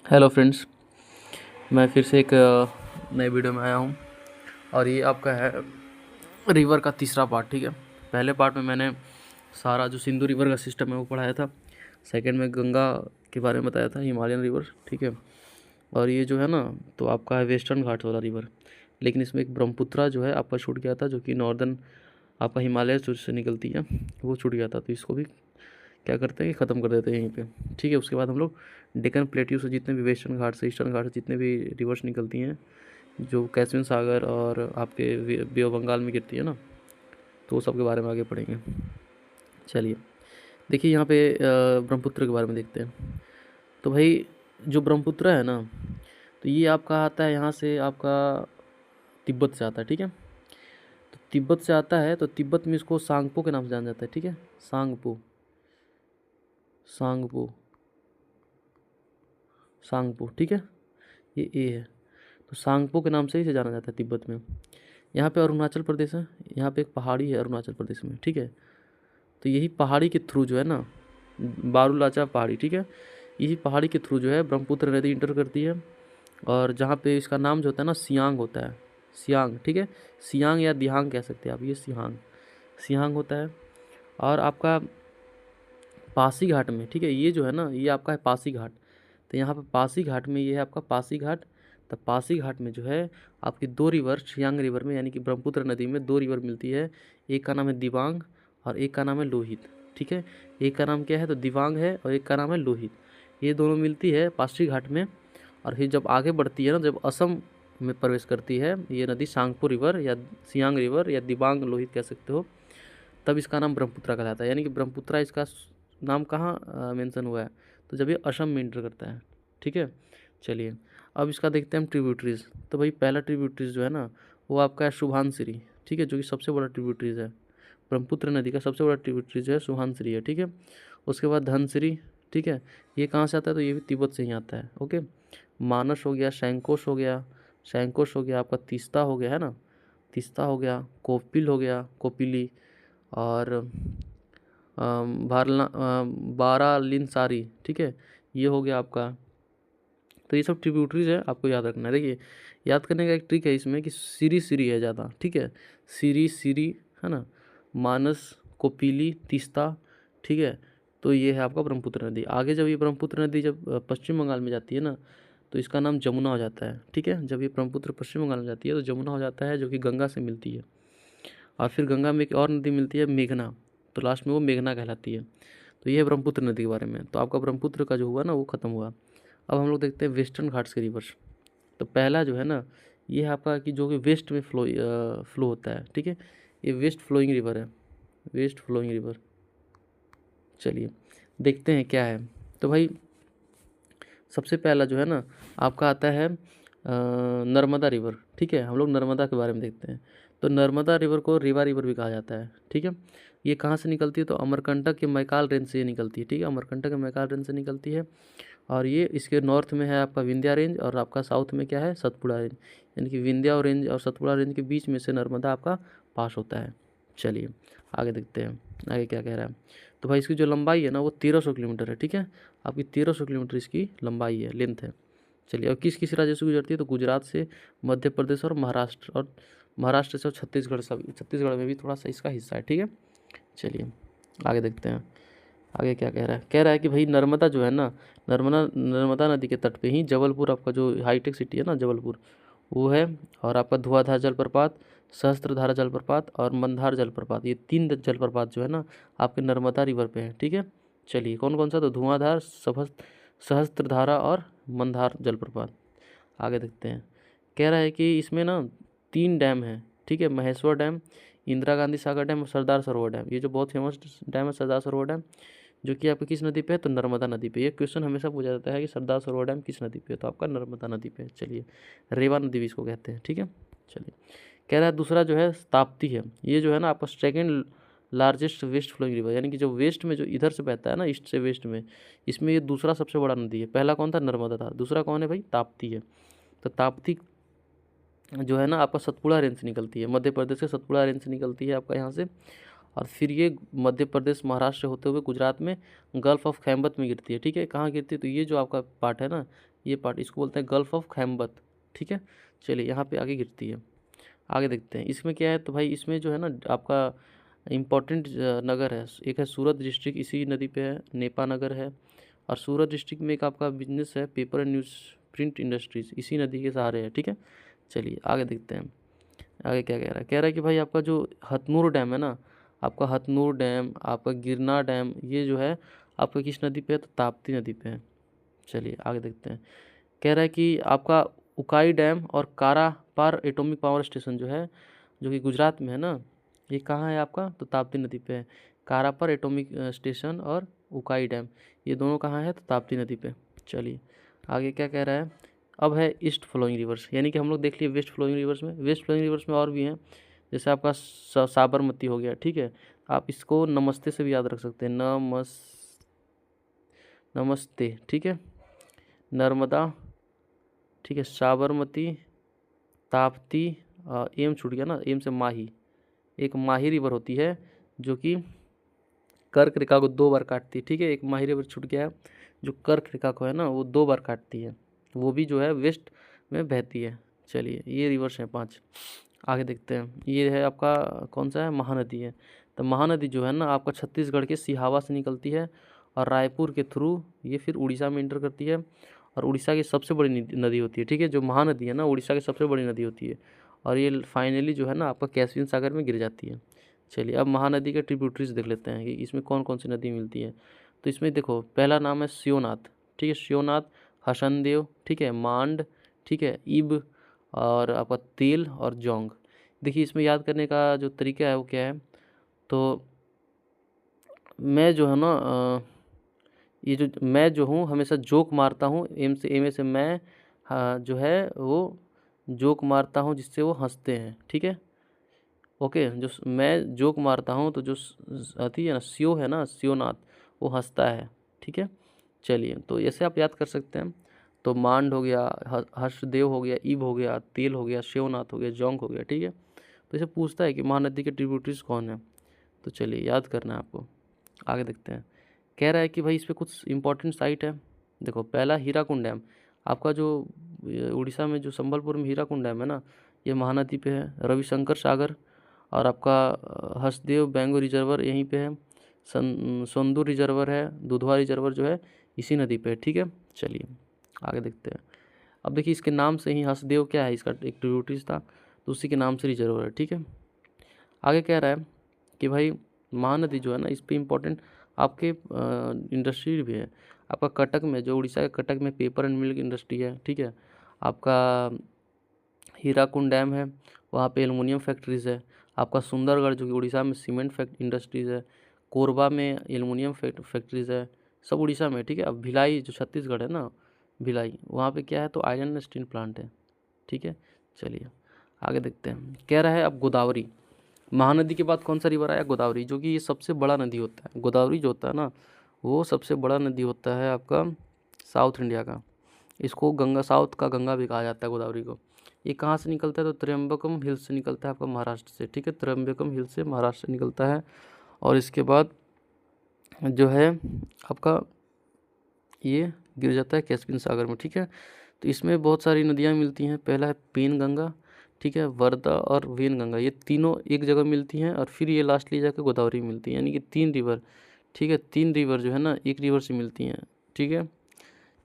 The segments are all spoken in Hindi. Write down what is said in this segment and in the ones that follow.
हेलो फ्रेंड्स, मैं फिर से एक नए वीडियो में आया हूँ। और ये आपका है रिवर का तीसरा पार्ट। ठीक है, पहले पार्ट में मैंने सारा जो सिंधु रिवर का सिस्टम है वो पढ़ाया था। सेकंड में गंगा के बारे में बताया था, हिमालयन रिवर। ठीक है, और ये जो है ना, तो आपका है वेस्टर्न घाट वाला रिवर। लेकिन इसमें एक ब्रह्मपुत्रा जो है आपका छूट गया था, जो कि नॉर्दर्न आपका हिमालय से निकलती है, वो छूट गया था। तो इसको भी क्या करते हैं कि ख़त्म कर देते हैं यहीं पे। ठीक है, उसके बाद हम लोग डेक्कन प्लेट्यू से जितने भी वेस्टर्न घाट से ईस्टर्न घाट से जितने भी रिवर्स निकलती हैं, जो कैस्पियन सागर और आपके बे ऑफ बंगाल में गिरती है ना, तो वो सब के बारे में आगे पढ़ेंगे। चलिए, देखिए यहाँ पे ब्रह्मपुत्र के बारे में देखते हैं। तो भाई, जो ब्रह्मपुत्र है ना, तो ये आपका आता है यहाँ से, आपका तिब्बत से आता है। ठीक है, तो तिब्बत से आता है, तो तिब्बत में इसको सांगपो के नाम से जाना जाता है। ठीक है, सांगपो, सांगपो, सांगपो। ठीक है, ये ए है, तो सांगपो के नाम से ही इसे जाना जाता है तिब्बत में। यहाँ पे अरुणाचल प्रदेश है, यहाँ पे एक पहाड़ी है अरुणाचल प्रदेश में। ठीक है, तो यही पहाड़ी के थ्रू जो है ना, बारूलाचा पहाड़ी, ठीक है, यही पहाड़ी के थ्रू जो है ब्रह्मपुत्र नदी इंटर करती है। और जहाँ पे इसका नाम जो होता है ना, सियांग होता है, सियांग। ठीक है, सियांग या दिहांग कह सकते हैं आप, ये सियांग, सियांग होता है। और आपका पासी घाट में, ठीक है, ये जो है ना, ये आपका है पासी घाट। तो यहाँ पे पासी घाट में ये है आपका पासी घाट। तो पासी घाट में जो है आपकी दो रिवर, सियांग रिवर में, यानी कि ब्रह्मपुत्र नदी में दो रिवर मिलती है। एक का नाम है दिबांग और एक का नाम है लोहित। ठीक है, एक का नाम क्या है, तो दिबांग है, और एक का नाम है लोहित। ये दोनों मिलती है पासी घाट में। और फिर जब आगे बढ़ती है ना, जब असम में प्रवेश करती है ये नदी, सांगपो रिवर या सियांग रिवर या दिबांग लोहित कह सकते हो, तब इसका नाम ब्रह्मपुत्रा कहलाता है। यानी कि ब्रह्मपुत्रा इसका नाम कहाँ मेंशन हुआ है, तो जब ये असम में इंटर करता है। ठीक है, चलिए अब इसका देखते हैं हम ट्रिब्यूटरीज। तो भाई पहला ट्रिब्यूटरीज जो है ना, वो आपका है सुबहानसिरी। ठीक है, जो कि सबसे बड़ा ट्रिब्यूटरीज है, ब्रह्मपुत्र नदी का सबसे बड़ा ट्रिब्यूटरीज है सुबहानसिरी है। ठीक है, उसके बाद धनसिरी। ठीक है, ये कहाँ से आता है, तो ये भी तिब्बत से ही आता है। ओके, मानस हो गया, शैंकोश हो गया, शैंकोश हो गया आपका, तीस्ता हो गया है ना, तीस्ता हो गया, कोपिल हो गया, कोपिली, और भारला बारालिनसारी। ठीक है, ये हो गया आपका। तो ये सब ट्रिब्यूटरीज है, आपको याद रखना है। देखिए, याद करने का एक ट्रिक है इसमें कि सीरी सीरी है ज़्यादा। ठीक है, सीरी सीरी है ना, मानस, कोपिली, तीस्ता। ठीक है, तो ये है आपका ब्रह्मपुत्र नदी। आगे जब ये ब्रह्मपुत्र नदी जब पश्चिम बंगाल में जाती है ना, तो इसका नाम जमुना हो जाता है। ठीक है, जब ये ब्रह्मपुत्र पश्चिम बंगाल में जाती है तो जमुना हो जाता है, जो कि गंगा से मिलती है। और फिर गंगा में एक और नदी मिलती है, मेघना, तो लास्ट में वो मेघना कहलाती है। तो ये है ब्रह्मपुत्र नदी के बारे में। तो आपका ब्रह्मपुत्र का जो हुआ ना, वो ख़त्म हुआ। अब हम लोग देखते हैं वेस्टर्न घाट्स के रिवर्स। तो पहला जो है ना, ये है आपका कि जो कि वेस्ट में फ्लो होता है। ठीक है, ये वेस्ट फ्लोइंग रिवर है, वेस्ट फ्लोइंग रिवर। चलिए देखते हैं क्या है। तो भाई सबसे पहला जो है ना, आपका आता है नर्मदा रिवर। ठीक है, हम लोग नर्मदा के बारे में देखते हैं। तो नर्मदा रिवर को रेवा रिवर भी कहा जाता है। ठीक है, ये कहाँ से निकलती है, तो अमरकंटक के मैकाल रेंज से ये निकलती है। ठीक है, अमरकंटक के मैकाल रेंज से निकलती है। और ये इसके नॉर्थ में है आपका विंध्या रेंज, और आपका साउथ में क्या है, सतपुड़ा रेंज। यानी कि विंध्या रेंज और सतपुड़ा रेंज के बीच में से नर्मदा आपका पास होता है। चलिए आगे देखते हैं, आगे क्या कह रहा है। तो भाई इसकी जो लंबाई है ना, वो 1300 किलोमीटर है। ठीक है, आपकी 1300 किलोमीटर इसकी लंबाई है, लेंथ है। चलिए, और किस किस राज्य से गुजरती है, तो गुजरात से, मध्य प्रदेश और महाराष्ट्र, और महाराष्ट्र से, और छत्तीसगढ़ से, छत्तीसगढ़ में भी थोड़ा सा इसका हिस्सा है। ठीक है, चलिए आगे देखते हैं, आगे क्या कह रहा है। कह रहा है कि भाई नर्मदा जो है ना, नर्मदा नदी के तट पे ही जबलपुर, आपका जो हाईटेक सिटी है ना जबलपुर, वो है। और आपका धुआंधार जलप्रपात, सहस्त्रधारा जलप्रपात और मंदार जलप्रपात, ये तीन जलप्रपात जो है ना, आपके नर्मदा रिवर पे है। ठीक है, चलिए कौन कौन सा, तो धुआंधार, सहस्त्रधारा और मंदार जलप्रपात। आगे देखते हैं, कह रहा है कि इसमें ना तीन डैम है। ठीक है, महेश्वर डैम, इंदिरा गांधी सागर डैम और सरदार सरोवर डैम। ये जो बहुत फेमस डैम है सरदार सरोवर डैम, जो कि आपकी किस नदी पे है, तो नर्मदा नदी पे। ये क्वेश्चन हमेशा पूछा जाता है कि सरदार सरोवर डैम किस नदी पे है, तो आपका नर्मदा नदी पे है। चलिए, रेवा नदी भी इसको कहते हैं। ठीक है, चलिए कह रहा है दूसरा जो है ताप्ती है। ये जो है ना आपका second largest west flowing river, यानी कि जो वेस्ट में जो इधर से बहता है ना, ईस्ट से वेस्ट में, इसमें ये दूसरा सबसे बड़ा नदी है। पहला कौन था, नर्मदा था, दूसरा कौन है भाई, ताप्ती है। तो ताप्ती जो है ना आपका सतपुड़ा रेंज से निकलती है, मध्य प्रदेश के सतपुड़ा रेंज से निकलती है आपका यहाँ से। और फिर ये मध्य प्रदेश महाराष्ट्र से होते हुए गुजरात में गल्फ ऑफ खैम्बत में गिरती है। ठीक है, कहाँ गिरती है, तो ये जो आपका पार्ट है ना, ये पार्ट इसको बोलते हैं गल्फ ऑफ खैम्बत। ठीक है, चलिए यहाँ पे आगे गिरती है। आगे देखते हैं इसमें क्या है, तो भाई इसमें जो है ना आपका इम्पोर्टेंट नगर है, एक है सूरत डिस्ट्रिक्ट, इसी नदी पे है, नेपा नगर है। और सूरत डिस्ट्रिक्ट में एक आपका बिजनेस है paper and news print industries, इसी नदी के सहारे है। ठीक है, चलिए आगे देखते हैं आगे क्या कह रहा है कि भाई आपका जो हथनूर डैम है ना, आपका हथनूर डैम, आपका गिरना डैम, ये जो है आपका किस नदी पे है, तो ताप्ती नदी पे है। चलिए आगे देखते हैं। कह रहा है कि आपका उकाई डैम और कारापार एटॉमिक पावर स्टेशन जो है, जो कि गुजरात में है ना, ये कहाँ है आपका, तो ताप्ती नदी पे है। कारापार एटॉमिक स्टेशन और उकाई डैम, ये दोनों कहाँ है, तो ताप्ती नदी पे। चलिए आगे क्या कह रहा है, अब है ईस्ट फ्लोइंग रिवर्स, यानी कि हम लोग देख लिए वेस्ट फ्लोइंग रिवर्स में। वेस्ट फ्लोइंग रिवर्स में और भी हैं, जैसे आपका साबरमती हो गया। ठीक है, आप इसको नमस्ते से भी याद रख सकते हैं, नमस्ते। ठीक है, नर्मदा, ठीक है, साबरमती, ताप्ती, एम छूट गया ना, एम से माही, एक माही रिवर होती है जो कि कर्क रेखा को 2 बार काटती है। ठीक है, एक माही रिवर छूट गया है जो कर्क रेखा को है ना वो 2 बार काटती है, वो भी जो है वेस्ट में बहती है। चलिए ये रिवर्स है 5। आगे देखते हैं, ये है आपका कौन सा है, महानदी है। तो महानदी जो है ना आपका छत्तीसगढ़ के सिहावा से निकलती है और रायपुर के थ्रू ये फिर उड़ीसा में इंटर करती है, और उड़ीसा की सबसे बड़ी नदी होती है। ठीक है, जो महानदी है ना उड़ीसा की सबसे बड़ी नदी होती है, और ये फाइनली जो है ना आपका कैस्पियन सागर में गिर जाती है। चलिए अब महानदी के ट्रिब्यूटरीज देख लेते हैं कि इसमें कौन कौन सी नदी मिलती है। तो इसमें देखो पहला नाम है शिवनाथ। ठीक है, शिवनाथ, हसनदेव, ठीक है, मांड, ठीक है, इब, और आपका तेल और जोंग। देखिए इसमें याद करने का जो तरीका है वो क्या है, तो मैं जो है ना ये जो मैं जो हूँ हमेशा जोक मारता हूँ, एम से मैं, हाँ, जो है वो जोक मारता हूँ जिससे वो हंसते हैं। ठीक है, ओके, जो मैं जोक मारता हूँ तो जो आती है ना सियो है ना, सियोनाथ, वो हंसता है। ठीक है, चलिए तो ऐसे आप याद कर सकते हैं। तो मांड हो गया, हर्षदेव हो गया, ईब हो गया, तेल हो गया, शिवनाथ हो गया, जोंग हो गया। ठीक है, तो इसे पूछता है कि महानदी के ट्रिब्यूटरीज कौन है, तो चलिए याद करना है आपको। आगे देखते हैं, कह रहा है कि भाई इस पर कुछ इंपॉर्टेंट साइट है। देखो पहला हीराकुंड डैम, आपका जो उड़ीसा में जो संबलपुर में हीराकुंड डैम है ना, ये महानदी पे है। रविशंकर सागर और आपका हसदेव बैंगो रिजर्वर यहीं पे है। सोंदू रिजर्वर है, दुधवा रिजर्वर जो है इसी नदी पे है। ठीक है, चलिए आगे देखते हैं। अब देखिए इसके नाम से ही हसदेव क्या है, इसका एक ट्रिब्यूटरीज था, तो उसी के नाम से रिजर्वर है। ठीक है, आगे कह रहा है कि भाई महानदी जो है ना इस पर इम्पोर्टेंट आपके इंडस्ट्री भी है। आपका कटक में, जो उड़ीसा के कटक में पेपर एंड मिल्क इंडस्ट्री है। ठीक है, आपका हीराकुंड डैम है, वहाँ पे एलुमिनियम फैक्ट्रीज़ है। आपका सुंदरगढ़ जो कि उड़ीसा में सीमेंट इंडस्ट्रीज़ है। कोरबा में एलुमिनियम फैक्ट्रीज़ है, सब उड़ीसा में। ठीक है, अब भिलाई जो छत्तीसगढ़ है ना, भिलाई, वहाँ पे क्या है, तो आयरन एंड स्टील प्लांट है। ठीक है, चलिए आगे देखते हैं। कह रहा है अब गोदावरी, महानदी के बाद कौन सा रिवर आया, गोदावरी, जो कि ये सबसे बड़ा नदी होता है। गोदावरी जो होता है ना वो सबसे बड़ा नदी होता है आपका साउथ इंडिया का। इसको गंगा, साउथ का गंगा भी कहा जाता है गोदावरी को। ये कहाँ से निकलता है, तो त्र्यंबकम हिल से निकलता है आपका महाराष्ट्र से। ठीक है, त्र्यंबकम हिल से महाराष्ट्र से निकलता है, और इसके बाद जो है आपका ये गिर जाता है कैस्पियन सागर में। ठीक है, तो इसमें बहुत सारी नदियाँ मिलती हैं। पहला है पेन गंगा, ठीक है, वर्धा और वेन गंगा, ये तीनों एक जगह मिलती हैं, और फिर ये लास्टली जाकर गोदावरी मिलती है, यानी कि 3 रिवर। ठीक है, 3 रिवर जो है ना एक रिवर से मिलती हैं। ठीक है,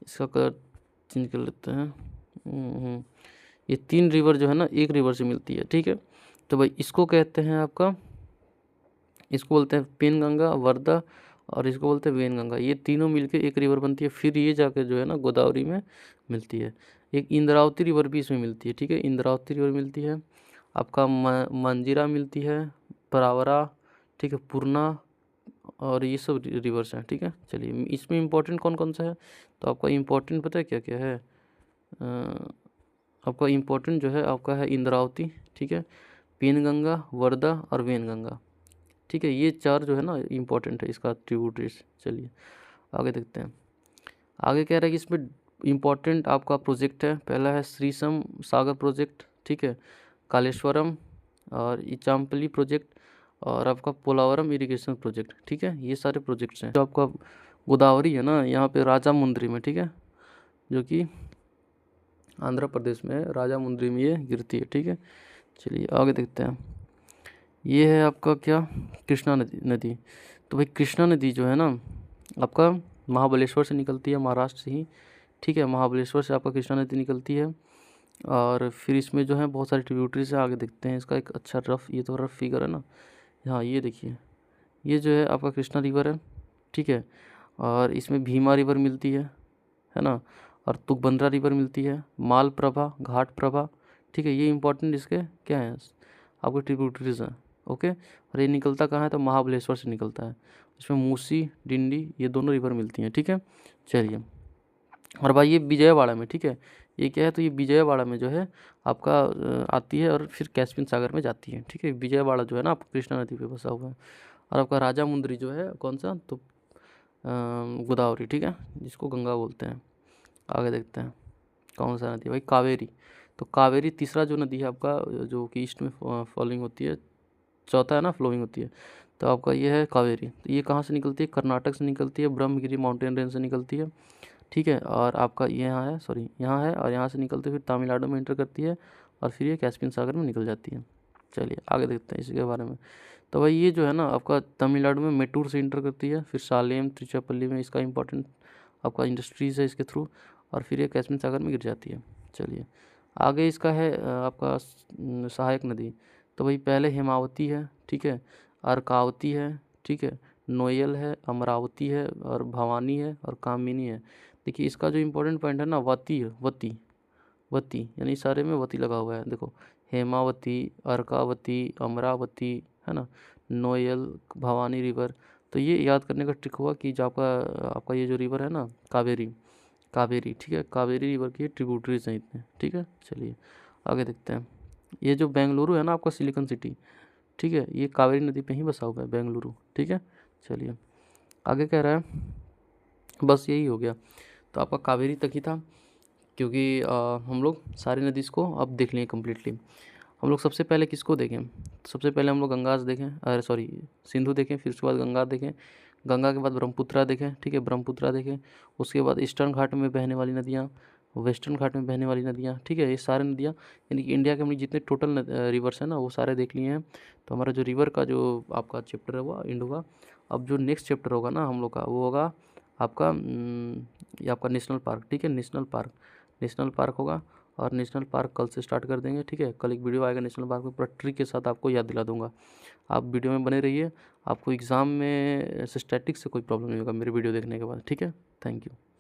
इसका कलर चेंज कर लेते हैं। ये 3 रिवर जो है ना एक रिवर से मिलती है। ठीक है, तो भाई इसको कहते हैं आपका, इसको बोलते हैं पेन गंगा, वर्धा, और इसको बोलते हैं वेन गंगा। ये तीनों मिलके एक रिवर बनती है, फिर ये जाकर जो है ना गोदावरी में मिलती है। एक इंद्रावती रिवर भी इसमें मिलती है। ठीक है, इंद्रावती रिवर मिलती है, आपका मंजीरा मिलती है, परावरा, ठीक है, पूर्णा, और ये सब रिवर्स हैं। ठीक है, चलिए इसमें इंपॉर्टेंट कौन कौन सा है, तो आपका इंपॉर्टेंट पता है क्या क्या है, आपका इंपॉर्टेंट जो है आपका है इंद्रावती, ठीक है, पेनगंगा, वर्धा और वेनगंगा। ठीक है, ये 4 जो है ना इम्पोर्टेंट है इसका ट्रिब्यूटरीज। चलिए आगे देखते हैं। आगे कह रहा है कि इसमें इम्पोर्टेंट आपका प्रोजेक्ट है, पहला है श्रीसम सागर प्रोजेक्ट, ठीक है, कालेश्वरम और इचामपल्ली प्रोजेक्ट, और आपका पोलावरम इरिगेशन प्रोजेक्ट, ठीक है। ये सारे प्रोजेक्ट्स हैं। जो आपका गोदावरी है ना, यहाँ पे राजामुंद्री में, ठीक है, जो कि आंध्र प्रदेश में है, राजामुंद्री में ये गिरती है, ठीक है। चलिए आगे देखते हैं। ये है आपका क्या, कृष्णा नदी। तो भाई कृष्णा नदी जो है ना आपका महाबलेश्वर से निकलती है, महाराष्ट्र से ही, ठीक है। महाबलेश्वर से आपका कृष्णा नदी निकलती है। और फिर इसमें जो है बहुत सारी ट्रिब्यूटरीज है। आगे देखते हैं इसका एक अच्छा रफ, ये तो रफ फिगर है ना। हाँ ये देखिए, ये जो है आपका कृष्णा रिवर है, ठीक है। और इसमें भीमा रिवर मिलती है ना। और तुंगभद्रा रिवर मिलती है, मालप्रभा, घाटप्रभा, ठीक है। ये इंपॉर्टेंट इसके क्या है, आपके ट्रिब्यूटरीज हैं, ओके। और ये निकलता कहाँ है, तो महाबलेश्वर से निकलता है। इसमें मूसी, डिंडी, ये दोनों रिवर मिलती हैं, ठीक है। चलिए, और भाई ये विजयवाड़ा में, ठीक है, ये क्या है, तो ये विजयवाड़ा में जो है आपका आती है और फिर कैस्पियन सागर में जाती है, ठीक है। विजयवाड़ा जो है ना आपका कृष्णा नदी पे बसा हुआ है। और आपका राजामुंद्री जो है कौन सा, तो गोदावरी, ठीक है, जिसको गंगा बोलते हैं। आगे देखते हैं कौन सा नदी है भाई, कावेरी। तो कावेरी तीसरा जो नदी है आपका, जो कि ईस्ट में फॉलोइंग होती है, चौथा है ना फ्लोइंग होती है। तो आपका ये है कावेरी। तो ये कहाँ से निकलती है, कर्नाटक से निकलती है, ब्रह्मगिरी माउंटेन रेंज से निकलती है, ठीक है। और आपका ये यहाँ है, सॉरी यहाँ है, और यहाँ से निकलते फिर तमिलनाडु में इंटर करती है, और फिर ये कैस्पियन सागर में निकल जाती है। चलिए आगे देखते हैं इसी के बारे में। तो भाई ये जो है ना आपका तमिलनाडु में मेटूर से इंटर करती है, फिर सालेम, त्रिचुरापल्ली में इसका इंपॉर्टेंट आपका इंडस्ट्रीज़ है इसके थ्रू, और फिर ये कैस्पियन सागर में गिर जाती है। चलिए आगे इसका है आपका सहायक नदी। तो भाई पहले हेमावती है, ठीक है, अर्कावती है, ठीक है, नोयल है, अमरावती है, और भवानी है, और कामिनी है। देखिए इसका जो इम्पोर्टेंट पॉइंट है ना, वती है, वती, वती, यानी सारे में वती लगा हुआ है। देखो हेमावती, अर्कावती, अमरावती, है ना, नोयल, भवानी रिवर। तो ये याद करने का ट्रिक हुआ कि जो आपका आपका ये जो रिवर है ना कावेरी, कावेरी, ठीक है, कावेरी रिवर की ट्रिब्यूटरीज हैं इतने, ठीक है। चलिए आगे देखते हैं। ये जो बेंगलुरु है ना आपका सिलिकॉन सिटी, ठीक है, ये कावेरी नदी पे ही बसा हुआ है बेंगलुरु, ठीक है। चलिए आगे कह रहा है, बस यही हो गया। तो आपका कावेरी तक ही था, क्योंकि हम लोग सारी नदीज़ को अब देख लिए कम्प्लीटली। हम लोग सबसे पहले किसको देखें, सबसे पहले हम लोग गंगा देखें, अरे सॉरी सिंधु देखें, फिर उसके बाद गंगा देखें, गंगा के बाद ब्रह्मपुत्रा देखें, ठीक है, ब्रह्मपुत्रा देखें। उसके बाद ईस्टर्न घाट में बहने वाली नदियाँ, वेस्टर्न घाट में बहने वाली नदियाँ, ठीक है। ये सारी नदियाँ, यानी कि इंडिया के हमने जितने टोटल रिवर्स हैं ना वो सारे देख लिए हैं। तो हमारा जो रिवर का जो आपका चैप्टर है वो एंड होगा। अब जो नेक्स्ट चैप्टर होगा ना हम लोग का, वो होगा आपका ये आपका नेशनल पार्क, ठीक है, नेशनल पार्क, नेशनल पार्क होगा। और नेशनल पार्क कल से स्टार्ट कर देंगे, ठीक है। कल एक वीडियो आएगा नेशनल पार्क में, पूरा ट्रिक के साथ आपको याद दिला दूंगा। आप वीडियो में बने रहिए, आपको एग्ज़ाम में स्टैटिक्स से कोई प्रॉब्लम नहीं होगा मेरे वीडियो देखने के बाद, ठीक है। Thank you.